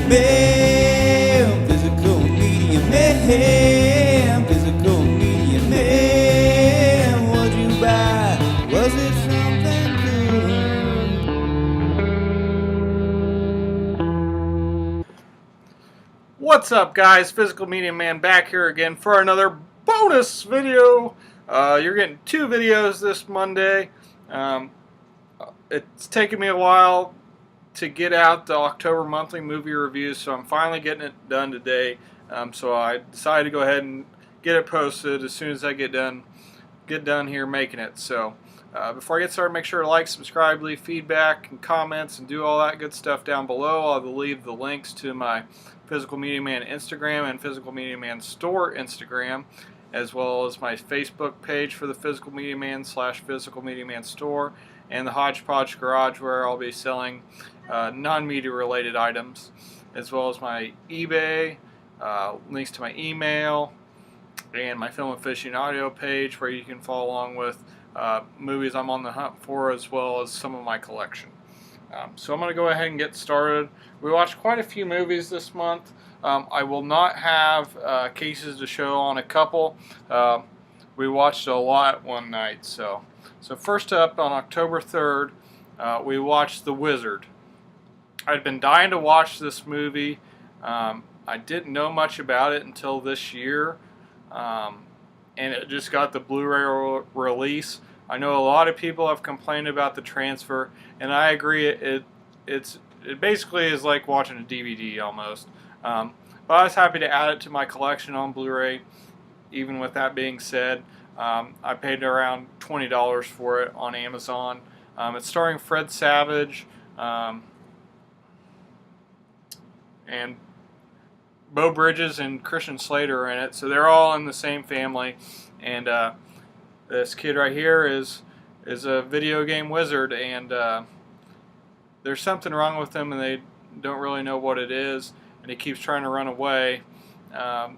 man, physical media man, physical media man. What'd you buy? Was it something good? What's up, guys? Physical Media Man back here again for another bonus video. You're getting two videos this Monday. It's taken me a while to get out the October monthly movie reviews, so I'm finally getting it done today. So I decided to go ahead and get it posted as soon as I get done here making it. So before I get started, make sure to like, subscribe, leave feedback and comments, and do all that good stuff down below. I'll leave the links to my Physical Media Man Instagram and Physical Media Man Store Instagram, as well as my Facebook page for the Physical Media Man / Physical Media Man Store, and the Hodgepodge Garage, where I'll be selling non-media related items, as well as my eBay, links to my email, and my Film Aficionado page, where you can follow along with movies I'm on the hunt for, as well as some of my collection. So I'm going to go ahead and get started. We watched quite a few movies this month. I will not have cases to show on a couple. We watched a lot one night. So first up, on October 3rd, we watched The Wizard. I'd been dying to watch this movie. I didn't know much about it until this year, and it just got the Blu-ray release. I know a lot of people have complained about the transfer, and I agree. It basically is like watching a DVD almost. But I was happy to add it to my collection on Blu-ray. Even with that being said, I paid around $20 for it on Amazon. It's starring Fred Savage and Beau Bridges and Christian Slater are in it, so they're all in the same family. And this kid right here is a video game wizard, and there's something wrong with him, and they don't really know what it is, and he keeps trying to run away. I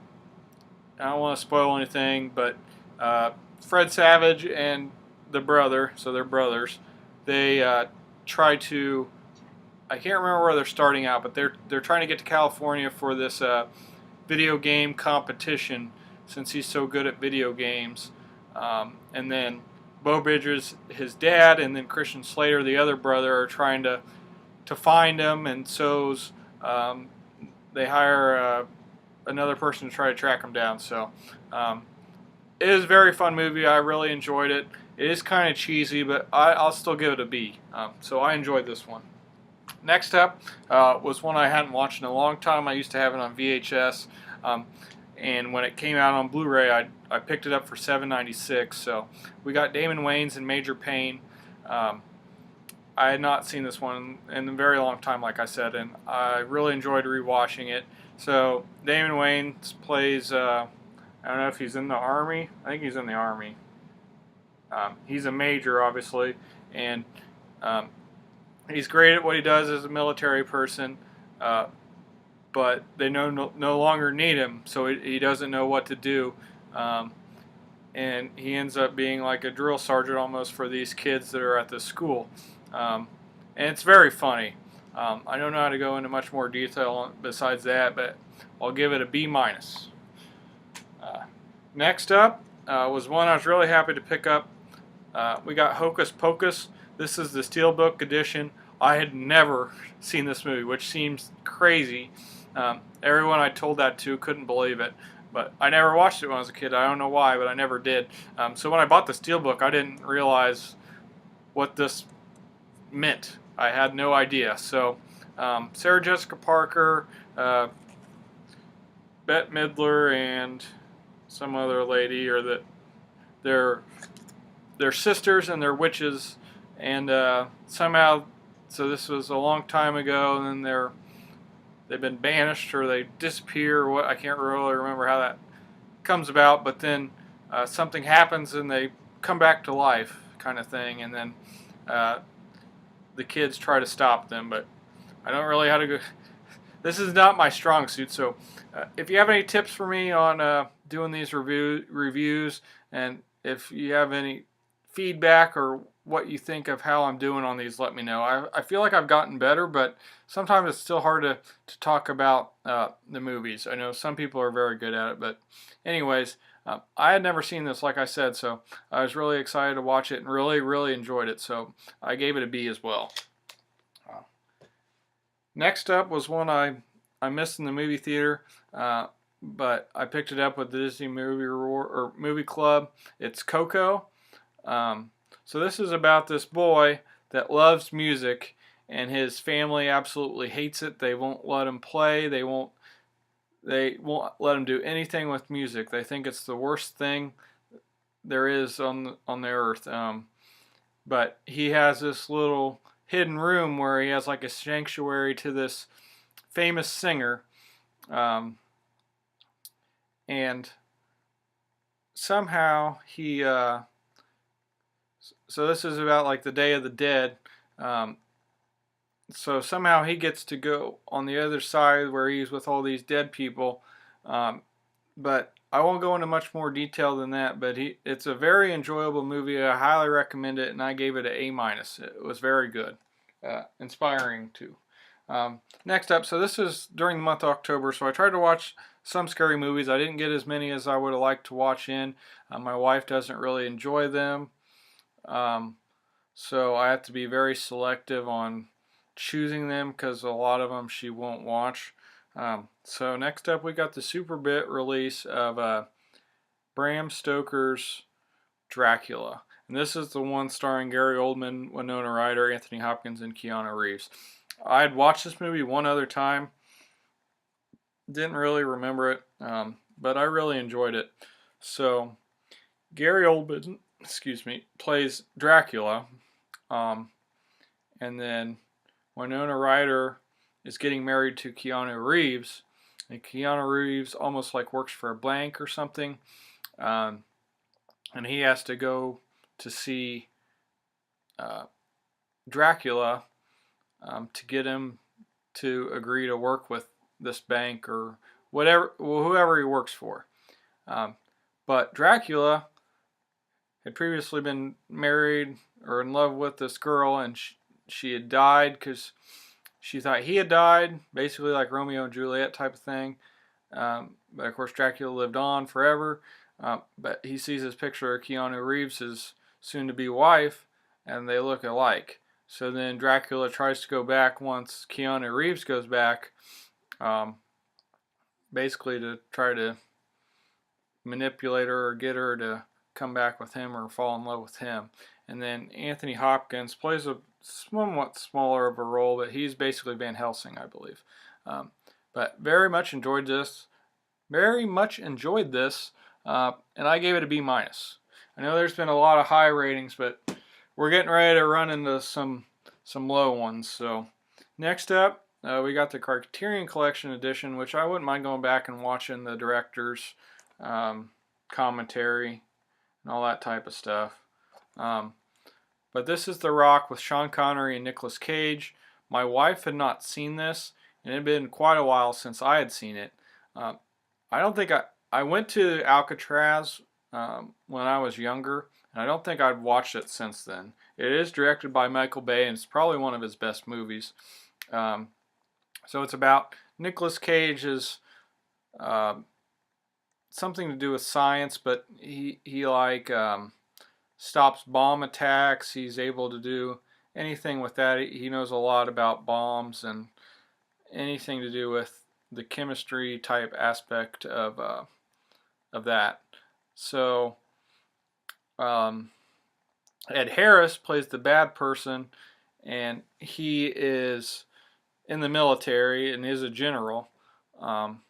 don't want to spoil anything, but Fred Savage and the brother, so they're brothers, they try to, I can't remember where they're starting out, but they're trying to get to California for this video game competition, since he's so good at video games. And then Beau Bridges, his dad, and then Christian Slater, the other brother, are trying to find him, and so's they hire another person to try to track him down. So it is a very fun movie. I really enjoyed it. It is kind of cheesy, but I'll still give it a B. So I enjoyed this one. Next up was one I hadn't watched in a long time. I used to have it on VHS, and when it came out on Blu-ray, I picked it up for $7.96. So we got Damon Wayans and Major Payne. I had not seen this one in a very long time, like I said, and I really enjoyed rewatching it. So Damon Wayans plays, I don't know if he's in the Army. I think he's in the Army. He's a major, obviously, and he's great at what he does as a military person, but they no longer need him, so he doesn't know what to do. And he ends up being like a drill sergeant almost for these kids that are at the school. And it's very funny. I don't know how to go into much more detail besides that, but I'll give it a B-. Next up was one I was really happy to pick up. We got Hocus Pocus. This is the Steelbook edition. I had never seen this movie, which seems crazy. Everyone I told that to couldn't believe it. But I never watched it when I was a kid. I don't know why, but I never did. So when I bought the Steelbook, I didn't realize what this meant. I had no idea. So Sarah Jessica Parker, Bette Midler, and some other lady, or they're sisters and they're witches, and somehow, so this was a long time ago, and then they've been banished, or they disappear, or what, I can't really remember how that comes about, but then something happens and they come back to life, kind of thing, and then the kids try to stop them, but I don't really know how to go. This is not my strong suit, so if you have any tips for me on doing these reviews, and if you have any feedback or what you think of how I'm doing on these, let me know. I feel like I've gotten better, but sometimes it's still hard to talk about the movies. I know some people are very good at it, but anyways, I had never seen this, like I said, so I was really excited to watch it and really enjoyed it, so I gave it a B as well. Next up was one I missed in the movie theater, but I picked it up with the Disney Movie Club. It's Coco. So this is about this boy that loves music, and his family absolutely hates it. They won't let him play. They won't let him do anything with music. They think it's the worst thing there is on the earth. But he has this little hidden room where he has like a sanctuary to this famous singer, and somehow he so this is about like the Day of the Dead. So somehow he gets to go on the other side where he's with all these dead people. But I won't go into much more detail than that. But it's a very enjoyable movie. I highly recommend it, and I gave it an A-. It was very good, inspiring too. Next up, so this is during the month of October, so I tried to watch some scary movies. I didn't get as many as I would have liked to watch in. My wife doesn't really enjoy them. So I have to be very selective on choosing them because a lot of them she won't watch. So next up we got the Super Bit release of Bram Stoker's Dracula. And this is the one starring Gary Oldman, Winona Ryder, Anthony Hopkins, and Keanu Reeves. I had watched this movie one other time. Didn't really remember it, but I really enjoyed it. So Gary Oldman, plays Dracula, and then Winona Ryder is getting married to Keanu Reeves, and Keanu Reeves almost like works for a bank or something, and he has to go to see Dracula to get him to agree to work with this bank or whoever he works for. But Dracula had previously been married or in love with this girl, and she had died because she thought he had died, basically like Romeo and Juliet type of thing. But of course Dracula lived on forever, but he sees this picture of Keanu Reeves' soon-to-be wife, and they look alike. So then Dracula tries to go back once Keanu Reeves goes back, basically to try to manipulate her or get her to come back with him or fall in love with him. And then Anthony Hopkins plays a somewhat smaller of a role, but he's basically Van Helsing, I believe. But very much enjoyed this. And I gave it a B-. I know there's been a lot of high ratings, but we're getting ready to run into some low ones. So next up, we got the Criterion Collection edition, which I wouldn't mind going back and watching the director's commentary and all that type of stuff. But this is The Rock with Sean Connery and Nicolas Cage. My wife had not seen this, and it had been quite a while since I had seen it. I don't think I went to Alcatraz when I was younger, and I don't think I'd watched it since then. It is directed by Michael Bay, and it's probably one of his best movies. So it's about Nicolas Cage's something to do with science, but he stops bomb attacks. He's able to do anything with that. He knows a lot about bombs and anything to do with the chemistry type aspect of that. So Ed Harris plays the bad person, and he is in the military and is a general, and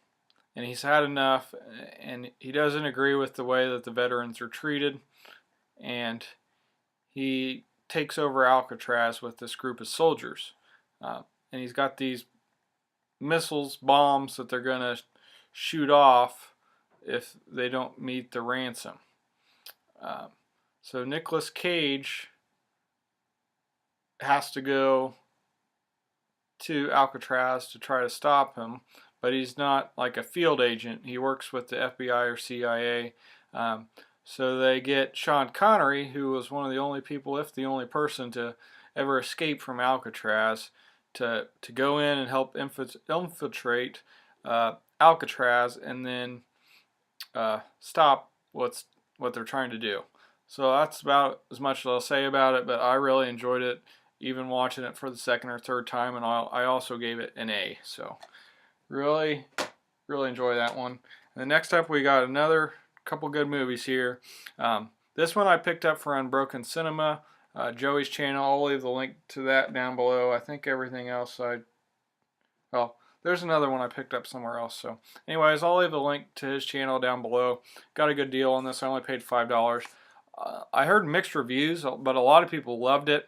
he's had enough, and he doesn't agree with the way that the veterans are treated, and he takes over Alcatraz with this group of soldiers, and he's got these missiles, bombs that they're going to shoot off if they don't meet the ransom. So Nicolas Cage has to go to Alcatraz to try to stop him, but he's not like a field agent. He works with the FBI or CIA. So they get Sean Connery, who was one of the only people, if the only person, to ever escape from Alcatraz, to go in and help infiltrate Alcatraz, and then stop what they're trying to do. So that's about as much as I'll say about it, but I really enjoyed it, even watching it for the second or third time, and I also gave it an A. So really enjoy that one. And then next up we got another couple good movies here. This one I picked up for Unbroken Cinema, Joey's channel. I'll leave the link to that down below. I think everything else well, there's another one I picked up somewhere else. So anyways, I'll leave a link to his channel down below. Got a good deal on this. I only paid $5. I heard mixed reviews, but a lot of people loved it.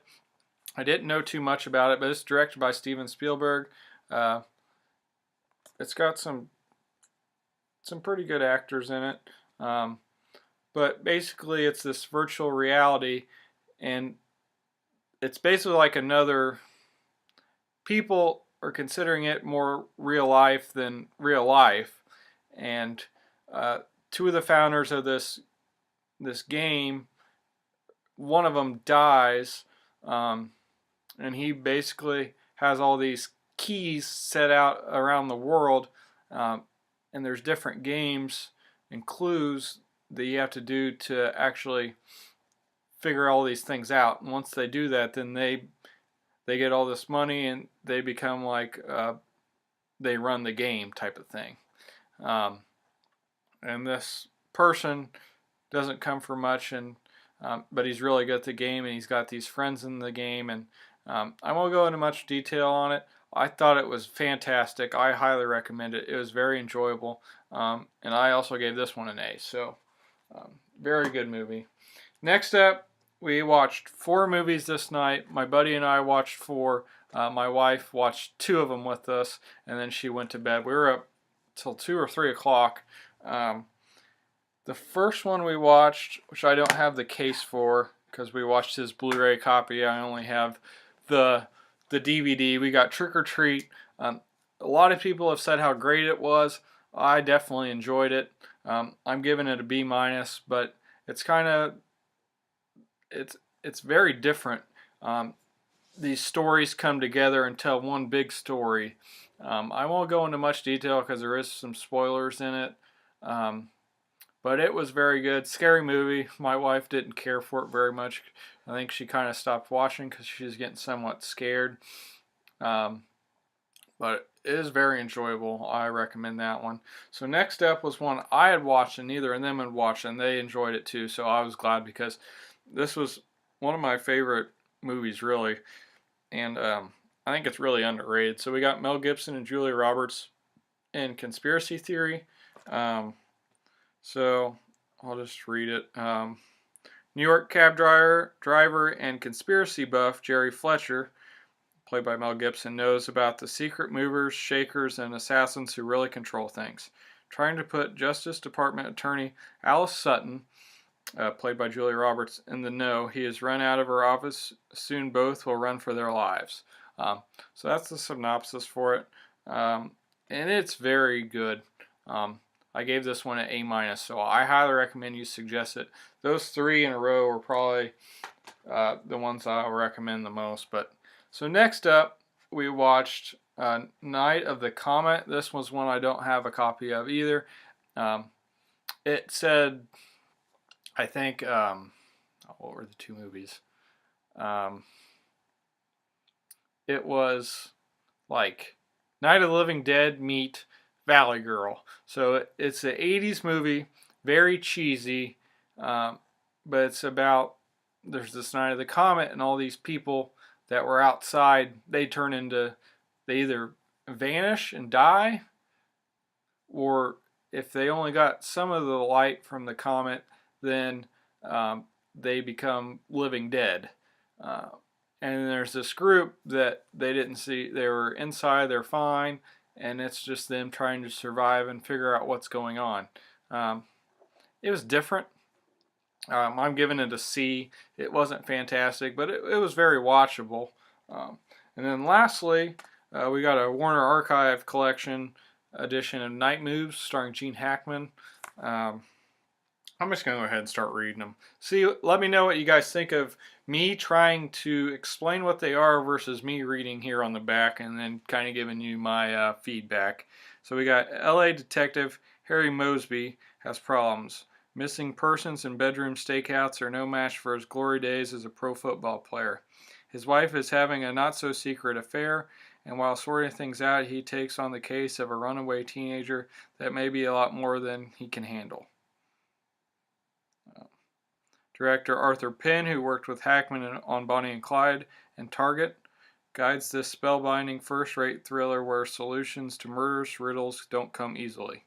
I didn't know too much about it, but it's directed by Steven Spielberg. It's got some pretty good actors in it. But basically it's this virtual reality, and it's basically like another, people are considering it more real life than real life, and two of the founders of this game, one of them dies, and he basically has all these keys set out around the world, and there's different games and clues that you have to do to actually figure all these things out. And once they do that, then they get all this money, and they become like they run the game type of thing. And this person doesn't come for much, and but he's really good at the game, and he's got these friends in the game, and I won't go into much detail on it. I thought it was fantastic. I highly recommend it. It was very enjoyable, and I also gave this one an A. So very good movie. Next up, we watched 4 movies this night. My buddy and I watched 4. My wife watched 2 of them with us, and then she went to bed. We were up till 2 or 3 o'clock. The first one we watched, which I don't have the case for because we watched his Blu-ray copy, I only have the DVD. We got Trick or Treat. A lot of people have said how great it was. I definitely enjoyed it. I'm giving it a B-, but it's kind of, it's very different. These stories come together and tell one big story. I won't go into much detail because there is some spoilers in it. But it was very good. Scary movie. My wife didn't care for it very much. I think she kind of stopped watching because she was getting somewhat scared. But it is very enjoyable. I recommend that one. So next up was one I had watched and neither of them had watched, and they enjoyed it too. So I was glad because this was one of my favorite movies, really. And I think it's really underrated. So we got Mel Gibson and Julia Roberts in Conspiracy Theory. So I'll just read it. New York cab driver and conspiracy buff Jerry Fletcher, played by Mel Gibson, knows about the secret movers, shakers, and assassins who really control things. Trying to put Justice Department attorney Alice Sutton, played by Julia Roberts, in the know, he is run out of her office. Soon both will run for their lives. So that's the synopsis for it. And it's very good. I gave this one an A-, so I highly recommend you suggest it. Those 3 in a row are probably the ones I'll recommend the most. But so next up, we watched Night of the Comet. This was one I don't have a copy of either. It said, I think, what were the 2 movies? It was like Night of the Living Dead meet Valley Girl. So it's an 80s movie, very cheesy, but it's about, there's this Night of the Comet, and all these people that were outside, they either vanish and die, or if they only got some of the light from the comet, then they become living dead. And there's this group that they didn't see, they were inside, they're fine, and it's just them trying to survive and figure out what's going on. It was different. I'm giving it a C. It wasn't fantastic, but it was very watchable. And then lastly, we got a Warner Archive Collection edition of Night Moves starring Gene Hackman. I'm just going to go ahead and start reading them. See, let me know what you guys think of me trying to explain what they are versus me reading here on the back and then kind of giving you my feedback. So we got LA detective Harry Mosby has problems. Missing persons and bedroom stakeouts are no match for his glory days as a pro football player. His wife is having a not-so-secret affair, and while sorting things out, he takes on the case of a runaway teenager that may be a lot more than he can handle. Director Arthur Penn, who worked with Hackman on Bonnie and Clyde and Target, guides this spellbinding first-rate thriller where solutions to murderous riddles don't come easily.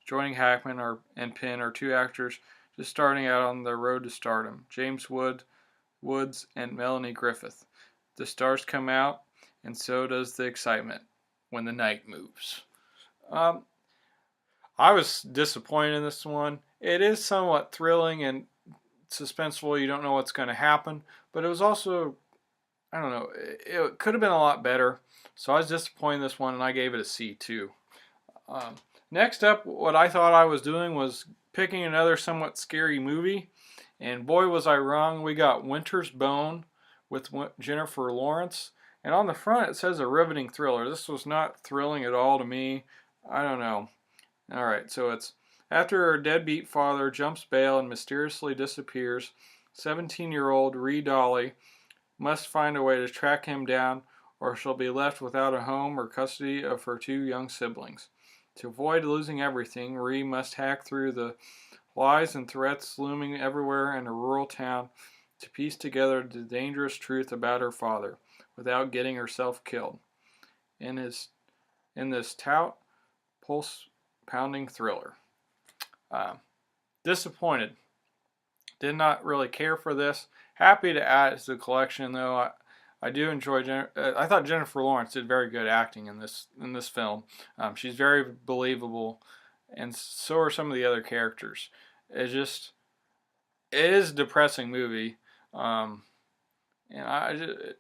Joining Hackman and Penn are two actors just starting out on their road to stardom, James Woods and Melanie Griffith. The stars come out, and so does the excitement when the night moves. I was disappointed in this one. It is somewhat thrilling and suspenseful. You don't know what's going to happen, but it was also, I don't know, it could have been a lot better. So I was disappointed in this one, and I gave it a C too. Next up, what I thought I was doing was picking another somewhat scary movie, and boy was I wrong. We got Winter's Bone with Jennifer Lawrence, and on the front it says a riveting thriller. This was not thrilling at all to me. I don't know. Alright, so it's after her deadbeat father jumps bail and mysteriously disappears, 17-year-old Ree Dolly must find a way to track him down, or she'll be left without a home or custody of her two young siblings. To avoid losing everything, Ree must hack through the lies and threats looming everywhere in a rural town to piece together the dangerous truth about her father without getting herself killed. In this taut, pulse-pounding thriller. Disappointed. Did not really care for this. Happy to add it to the collection, though. I do enjoy. I thought Jennifer Lawrence did very good acting in this film. She's very believable, and so are some of the other characters. It is a depressing movie, and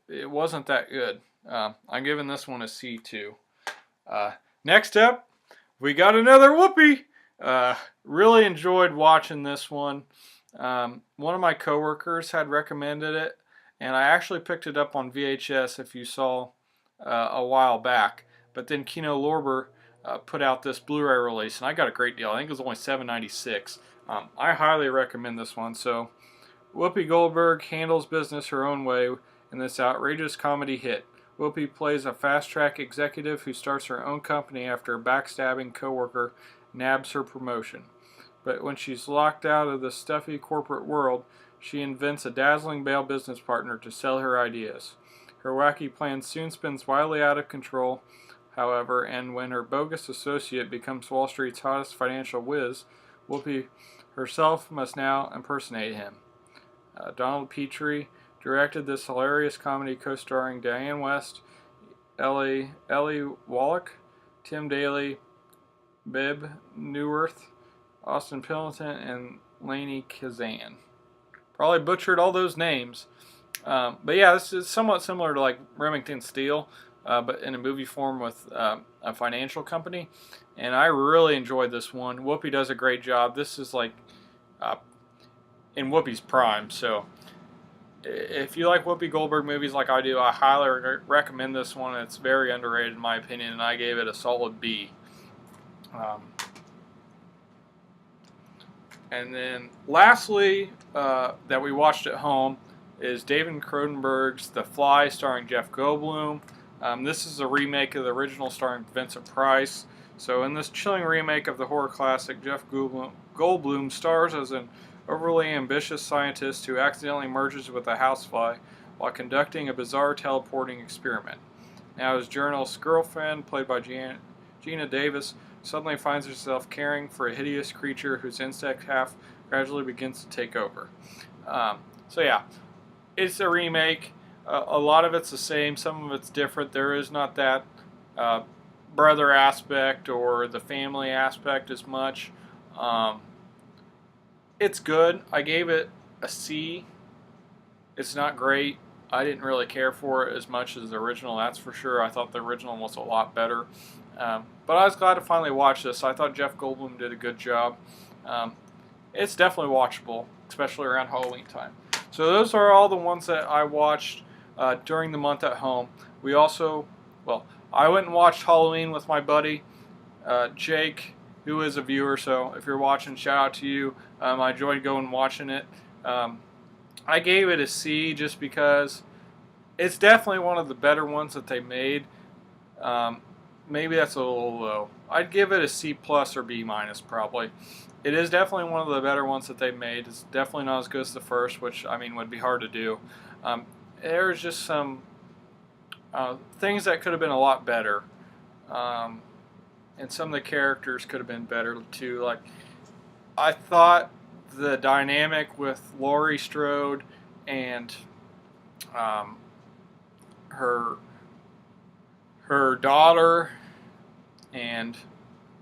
it wasn't that good. I'm giving this one a C too. Next up, we got another Whoopi. Really enjoyed watching this one. One of my coworkers had recommended it, and I actually picked it up on VHS, if you saw, a while back. But then Kino Lorber put out this Blu-ray release, and I got a great deal. I think it was only $7.96. I highly recommend this one. So, Whoopi Goldberg handles business her own way in this outrageous comedy hit. Whoopi plays a fast-track executive who starts her own company after a backstabbing coworker nabs her promotion. But when she's locked out of the stuffy corporate world, she invents a dazzling bail business partner to sell her ideas. Her wacky plan soon spins wildly out of control, however, and when her bogus associate becomes Wall Street's hottest financial whiz, Whoopi herself must now impersonate him. Donald Petrie directed this hilarious comedy co-starring Diane West, Ellie Wallach, Tim Daly, Bibb Neuwirth, Austin Pendleton, and Lainie Kazan. Probably butchered all those names. But yeah, this is somewhat similar to like Remington Steele, but in a movie form with a financial company. And I really enjoyed this one. Whoopi does a great job. This is like in Whoopi's prime. So if you like Whoopi Goldberg movies like I do, I highly recommend this one. It's very underrated in my opinion, and I gave it a solid B. And then lastly, that we watched at home is David Cronenberg's The Fly, starring Jeff Goldblum. This is a remake of the original starring Vincent Price. So in this chilling remake of the horror classic, Jeff Goldblum stars as an overly ambitious scientist who accidentally merges with a housefly while conducting a bizarre teleporting experiment. Now his journalist girlfriend, played by Gina Davis, suddenly finds herself caring for a hideous creature whose insect half gradually begins to take over. So yeah, it's a remake. A lot of it's the same, some of it's different. There is not that brother aspect or the family aspect as much. It's good. I gave it a C. It's not great. I didn't really care for it as much as the original, that's for sure. I thought the original was a lot better. But I was glad to finally watch this. I thought Jeff Goldblum did a good job. it's definitely watchable, especially around Halloween time. So those are all the ones that I watched during the month at home. We also, well, I went and watched Halloween with my buddy Jake, who is a viewer, so if you're watching, shout out to you. I enjoyed going and watching it. I gave it a C just because it's definitely one of the better ones that they made. Maybe that's a little low. I'd give it a C plus or B minus probably. It is definitely one of the better ones that they made. It's definitely not as good as the first, which I mean would be hard to do. There's just some things that could have been a lot better, and some of the characters could have been better too. Like I thought the dynamic with Laurie Strode and her daughter and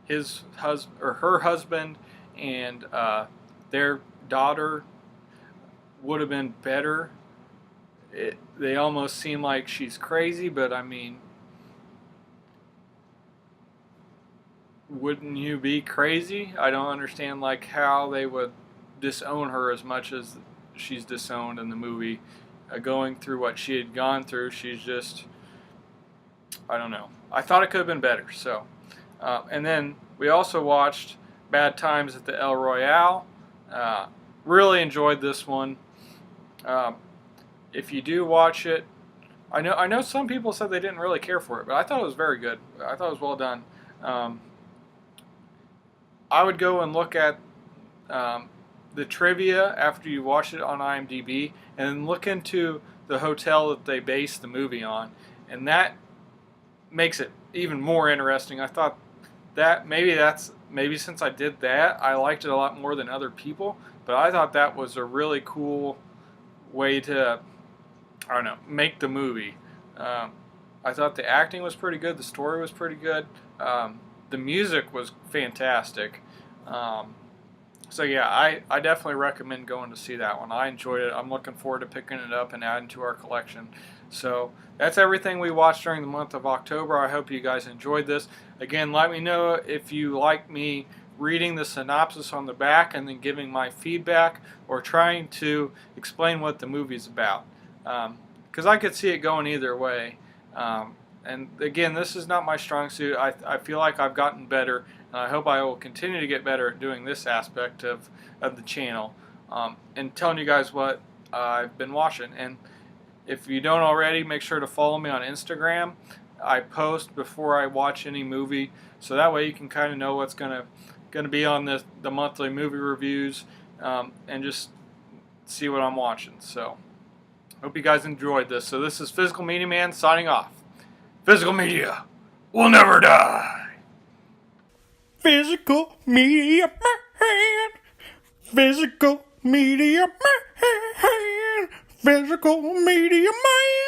her husband and their daughter would have been better. They almost seem like she's crazy, but I mean, wouldn't you be crazy? I don't understand like how they would disown her as much as she's disowned in the movie. Going through what she had gone through, she's just, I don't know. I thought it could have been better. So, and then we also watched Bad Times at the El Royale. Really enjoyed this one. If you do watch it, I know some people said they didn't really care for it, but I thought it was very good. I thought it was well done. I would go and look at the trivia after you watch it on IMDb, and then look into the hotel that they based the movie on, and that makes it even more interesting. I thought that maybe since I did that, I liked it a lot more than other people, but I thought that was a really cool way to, I don't know, make the movie. I thought the acting was pretty good, the story was pretty good, the music was fantastic. So yeah, I definitely recommend going to see that one. I enjoyed it. I'm looking forward to picking it up and adding to our collection. So that's everything we watched during the month of October. I hope you guys enjoyed this. Again, let me know if you like me reading the synopsis on the back and then giving my feedback, or trying to explain what the movie's about. Because I could see it going either way. And again, this is not my strong suit. I feel like I've gotten better, and I hope I will continue to get better at doing this aspect of the channel, and telling you guys what I've been watching. And if you don't already, make sure to follow me on Instagram. I post before I watch any movie, so that way you can kind of know what's gonna be on the monthly movie reviews, and just see what I'm watching. So hope you guys enjoyed this. So this is Physical Media Man signing off. Physical Media will never die. Physical Media Man. Physical Media Man. Physical Media Man.